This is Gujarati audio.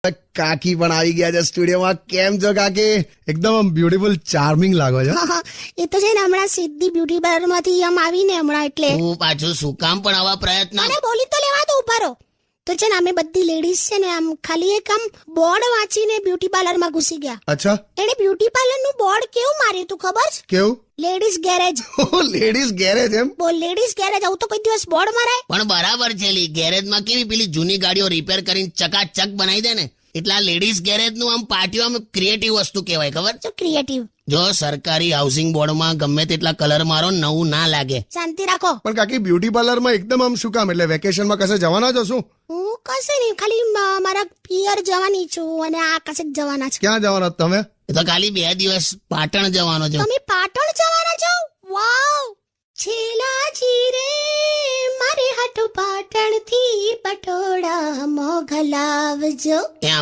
કાકી પણ આવી ગયા છે સ્ટુડિયોમાં. કેમ છો કાકી? એકદમ આમ બ્યુટીફુલ ચાર્મિંગ લાગો છો. એ તો છે ને હમણાં સીધી બ્યુટી પાર્લર માંથી આમ આવીને હમણાં એટલે તું પાછું શું કામ પણ આવા પ્રયત્ન? મને બોલી તો લેવા દો ઉભા રહો. તો છે ને અમે બધી લેડીઝ છે ને આમ ખાલી એક આમ બોર્ડ વાંચીને બ્યુટી પાર્લર માં ઘૂસી ગયા. અચ્છા, એને બ્યુટી પાર્લર નું બોર્ડ કેવું માર્યું તું ખબર છે? કેવું? Ladies garage. લેડીઝ ગેરેજ એમ? બોલ, લેડીઝ ગેરેજ આવું તો કોઈ દિવસ બોર્ડ મરાય? પણ બરાબર છે લી, ગેરેજમાં કેવી પેલી જૂની ગાડીઓ રિપેર કરીને ચકાચક બનાવી દે ને, એટલે આ લેડીઝ ગેરેજ નું આમ પાટિયું આમ ક્રિએટિવ વસ્તુ કહેવાય, ખબર? શું ક્રિએટિવ? જો સરકારી હાઉસિંગ બોર્ડમાં ગમે તેટલા કલર મારો નવું ના લાગે. શાંતિ રાખો. પણ કાકી બ્યુટી પાર્લર માં એકદમ આમ શું કામ? એટલે વેકેશનમાં કશે જવાના છો શું? હું કશે નહીં, ખાલી મારા પિયર જવાની છું અને આ કશે જવાના છે. ક્યાં જવાના તમે? એ તો ખાલી 2 દિવસ પાટણ જવાનો છે. તમે પાટણ જવાના છો? વાવ! છેલાજી રે મારે હાટુ પાટણ થી પટોળા મોઘલાવજો. એમ